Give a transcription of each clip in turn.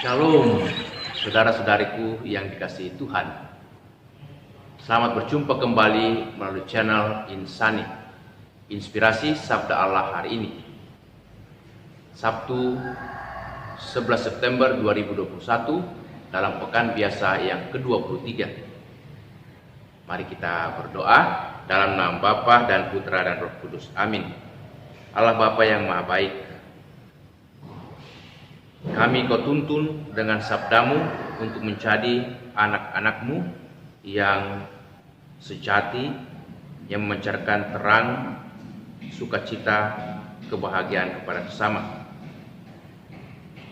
Shalom, saudara-saudariku yang dikasihi Tuhan. Selamat berjumpa kembali melalui channel Insani, Inspirasi Sabda Allah hari ini. Sabtu 11 September 2021 dalam pekan biasa yang ke-23. Mari kita berdoa dalam nama Bapa dan Putra dan Roh Kudus. Amin. Allah Bapa yang Maha Baik, kami Kau tuntun dengan sabdamu untuk menjadi anak-anakmu yang sejati, yang memancarkan terang, sukacita, kebahagiaan kepada sesama.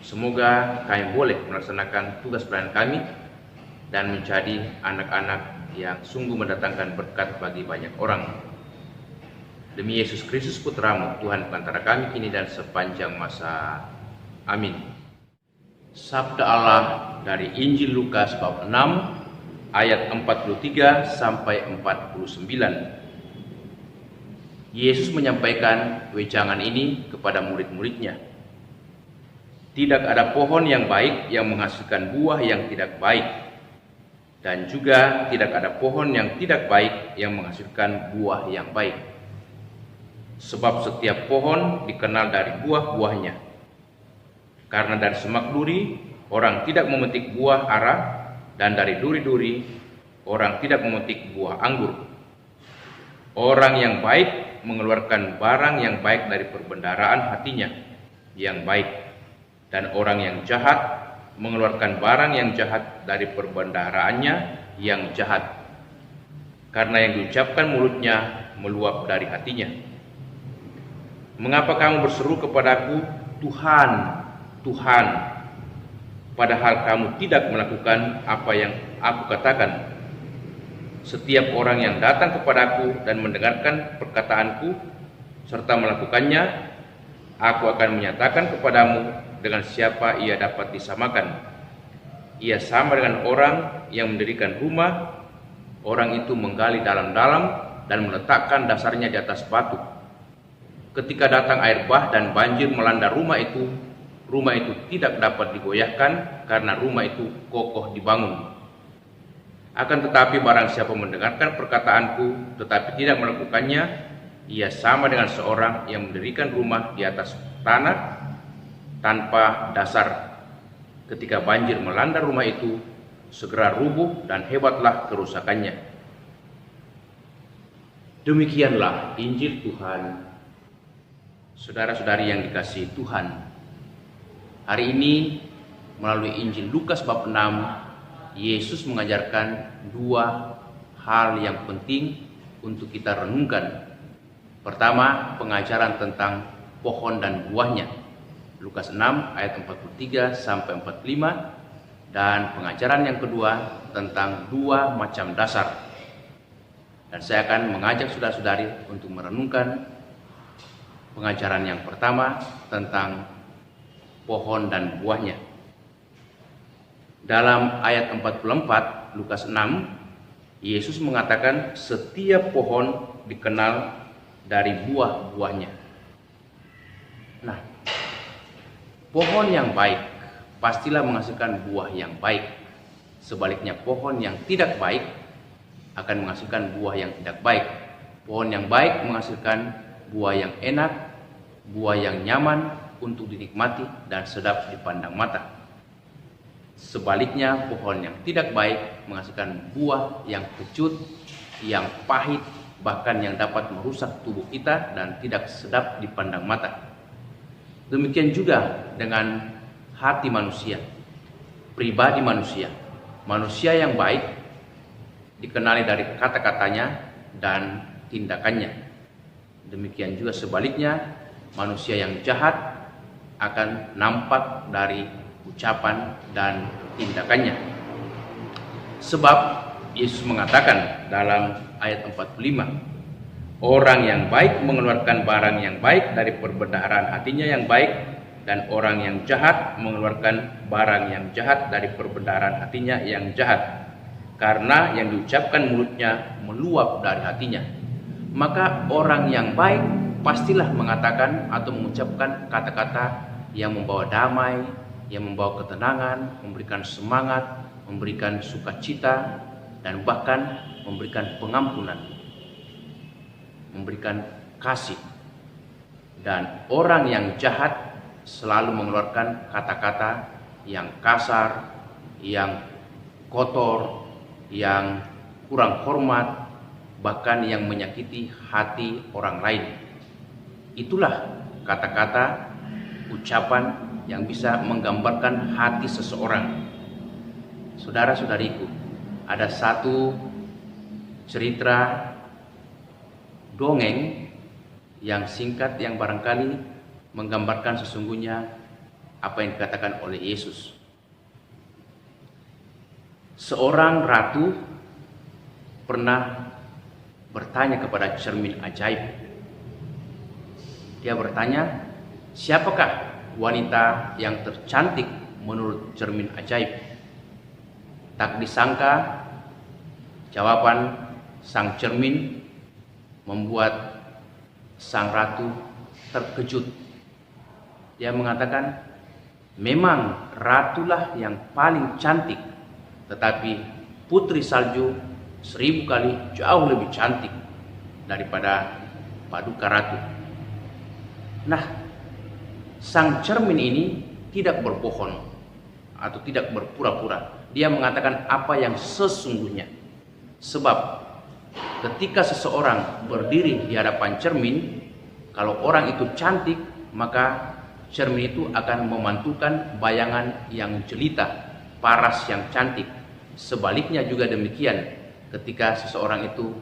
Semoga kami boleh melaksanakan tugas pelayanan kami dan menjadi anak-anak yang sungguh mendatangkan berkat bagi banyak orang. Demi Yesus Kristus Putramu, Tuhan antara kami kini dan sepanjang masa. Amin. Sabda Allah dari Injil Lukas bab 6 ayat 43 sampai 49. Yesus menyampaikan wejangan ini kepada murid-muridnya. Tidak ada pohon yang baik yang menghasilkan buah yang tidak baik, dan juga tidak ada pohon yang tidak baik yang menghasilkan buah yang baik. Sebab setiap pohon dikenal dari buah-buahnya. Karena dari semak duri orang tidak memetik buah ara, dan dari duri-duri orang tidak memetik buah anggur. Orang yang baik mengeluarkan barang yang baik dari perbendaharaan hatinya yang baik, dan orang yang jahat mengeluarkan barang yang jahat dari perbendaharaannya yang jahat. Karena yang diucapkan mulutnya meluap dari hatinya. Mengapa kamu berseru kepadaku, Tuhan, Tuhan, padahal kamu tidak melakukan apa yang aku katakan? Setiap orang yang datang kepadaku dan mendengarkan perkataanku serta melakukannya, aku akan menyatakan kepadamu dengan siapa ia dapat disamakan. Ia sama dengan orang yang mendirikan rumah. Orang itu menggali dalam-dalam dan meletakkan dasarnya di atas batu. Ketika datang air bah dan banjir melanda rumah itu tidak dapat digoyahkan karena rumah itu kokoh dibangun. Akan tetapi barang siapa mendengarkan perkataanku tetapi tidak melakukannya, ia sama dengan seorang yang mendirikan rumah di atas tanah tanpa dasar. Ketika banjir melanda rumah itu, segera rubuh dan hebatlah kerusakannya. Demikianlah Injil Tuhan. Saudara-saudari yang dikasihi Tuhan, hari ini melalui Injil Lukas bab 6, Yesus mengajarkan dua hal yang penting untuk kita renungkan. Pertama, pengajaran tentang pohon dan buahnya, Lukas 6 ayat 43 sampai 45, dan pengajaran yang kedua tentang dua macam dasar. Dan saya akan mengajak saudara-saudari untuk merenungkan pengajaran yang pertama tentang pohon dan buahnya. Dalam ayat 44 Lukas 6, Yesus mengatakan setiap pohon dikenal dari buah-buahnya. Nah, pohon yang baik pastilah menghasilkan buah yang baik. Sebaliknya pohon yang tidak baik akan menghasilkan buah yang tidak baik. Pohon yang baik menghasilkan buah yang enak, buah yang nyaman untuk dinikmati dan sedap dipandang mata. Sebaliknya pohon yang tidak baik menghasilkan buah yang kecut, yang pahit, bahkan yang dapat merusak tubuh kita dan tidak sedap dipandang mata. Demikian juga dengan hati manusia, pribadi manusia. Manusia yang baik dikenali dari kata-katanya dan tindakannya. Demikian juga sebaliknya, manusia yang jahat akan nampak dari ucapan dan tindakannya. Sebab Yesus mengatakan dalam ayat 45, orang yang baik mengeluarkan barang yang baik dari perbendaharaan hatinya yang baik, dan orang yang jahat mengeluarkan barang yang jahat dari perbendaharaan hatinya yang jahat. Karena yang diucapkan mulutnya meluap dari hatinya. Maka orang yang baik pastilah mengatakan atau mengucapkan kata-kata yang membawa damai, yang membawa ketenangan, memberikan semangat, memberikan sukacita, dan bahkan memberikan pengampunan, memberikan kasih. Dan orang yang jahat selalu mengeluarkan kata-kata yang kasar, yang kotor, yang kurang hormat, bahkan yang menyakiti hati orang lain. Itulah kata-kata, ucapan yang bisa menggambarkan hati seseorang. Saudara-saudariku, ada satu cerita dongeng yang singkat yang barangkali menggambarkan sesungguhnya apa yang dikatakan oleh Yesus. Seorang ratu pernah bertanya kepada cermin ajaib. Dia bertanya, siapakah wanita yang tercantik menurut cermin ajaib? Tak disangka jawaban sang cermin membuat sang ratu terkejut. Dia mengatakan, memang ratulah yang paling cantik, tetapi putri salju 1000 kali jauh lebih cantik daripada paduka ratu. Nah, sang cermin ini tidak berbohong atau tidak berpura-pura. Dia mengatakan apa yang sesungguhnya. Sebab ketika seseorang berdiri di hadapan cermin, kalau orang itu cantik, maka cermin itu akan memantulkan bayangan yang jelita, paras yang cantik. Sebaliknya juga demikian, ketika seseorang itu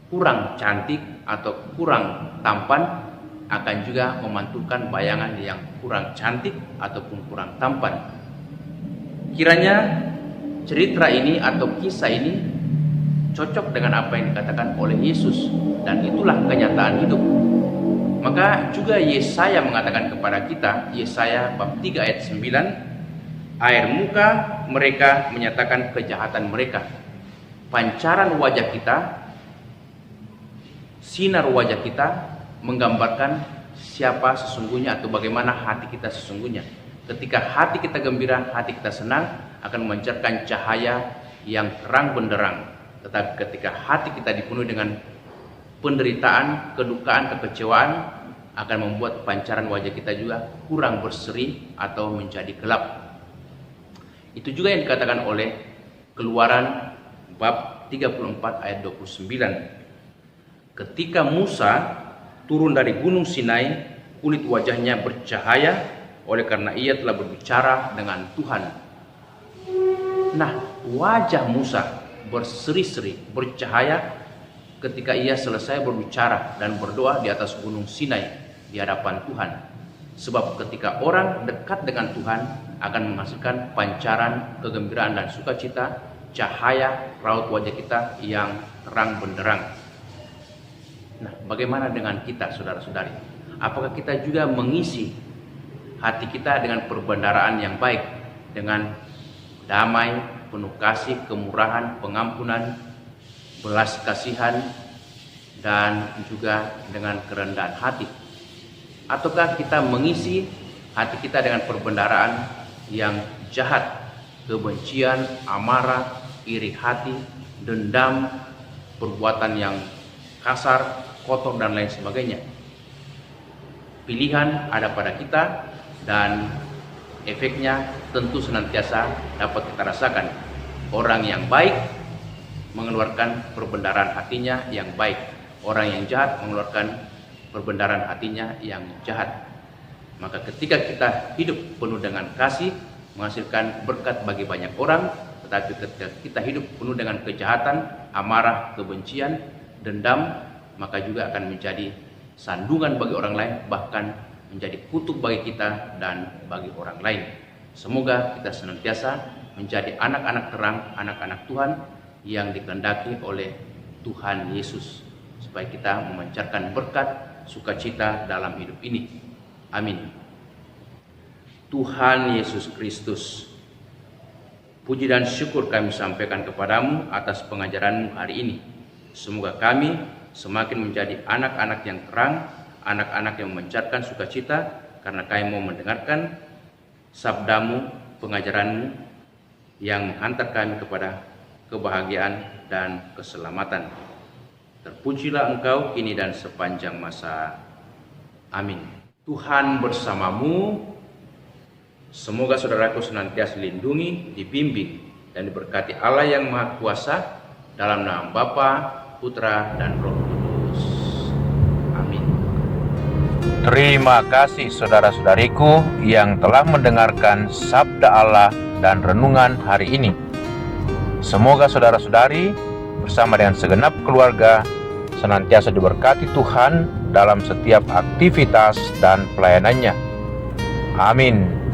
kurang cantik atau kurang tampan, akan juga memantulkan bayangan yang kurang cantik ataupun kurang tampan. Kiranya cerita ini atau kisah ini cocok dengan apa yang dikatakan oleh Yesus, dan itulah kenyataan hidup. Maka juga Yesaya mengatakan kepada kita, Yesaya bab 3 ayat 9, air muka mereka menyatakan kejahatan mereka. Pancaran wajah kita, sinar wajah kita menggambarkan siapa sesungguhnya atau bagaimana hati kita sesungguhnya. Ketika hati kita gembira, hati kita senang, akan memancarkan cahaya yang terang benderang. Tetapi ketika hati kita dipenuhi dengan penderitaan, kedukaan, kekecewaan, akan membuat pancaran wajah kita juga kurang berseri atau menjadi gelap. Itu juga yang dikatakan oleh Keluaran bab 34 ayat 29. Ketika Musa turun dari gunung Sinai, kulit wajahnya bercahaya oleh karena ia telah berbicara dengan Tuhan. Nah, wajah Musa berseri-seri, bercahaya ketika ia selesai berbicara dan berdoa di atas gunung Sinai di hadapan Tuhan. Sebab ketika orang dekat dengan Tuhan akan menghasilkan pancaran kegembiraan dan sukacita, cahaya raut wajah kita yang terang benderang. Nah, bagaimana dengan kita, saudara-saudari? Apakah kita juga mengisi hati kita dengan perbendaharaan yang baik, dengan damai, penuh kasih, kemurahan, pengampunan, belas kasihan, dan juga dengan kerendahan hati? Ataukah kita mengisi hati kita dengan perbendaharaan yang jahat, kebencian, amarah, iri hati, dendam, perbuatan yang kasar, kotor, dan lain sebagainya? Pilihan ada pada kita, dan efeknya tentu senantiasa dapat kita rasakan. Orang yang baik mengeluarkan perbendaharaan hatinya yang baik. Orang yang jahat mengeluarkan perbendaharaan hatinya yang jahat. Maka ketika kita hidup penuh dengan kasih, menghasilkan berkat bagi banyak orang. Tetapi ketika kita hidup penuh dengan kejahatan, amarah, kebencian, dendam, maka juga akan menjadi sandungan bagi orang lain, bahkan menjadi kutuk bagi kita dan bagi orang lain. Semoga kita senantiasa menjadi anak-anak terang, anak-anak Tuhan yang dikehendaki oleh Tuhan Yesus, supaya kita memancarkan berkat sukacita dalam hidup ini. Amin. Tuhan Yesus Kristus, puji dan syukur kami sampaikan kepadamu atas pengajaranmu hari ini. Semoga kami semakin menjadi anak-anak yang terang, anak-anak yang memancarkan sukacita, karena kami mau mendengarkan sabdamu, pengajaranmu yang menghantar kami kepada kebahagiaan dan keselamatan. Terpujilah Engkau kini dan sepanjang masa. Amin. Tuhan bersamamu. Semoga saudaraku senantiasa dilindungi, dibimbing, dan diberkati Allah yang Maha Kuasa, dalam nama Bapa, Putra, dan Roh Kudus. Amin. Terima kasih saudara-saudariku yang telah mendengarkan sabda Allah dan renungan hari ini. Semoga saudara-saudari bersama dengan segenap keluarga senantiasa diberkati Tuhan dalam setiap aktivitas dan pelayanannya. Amin.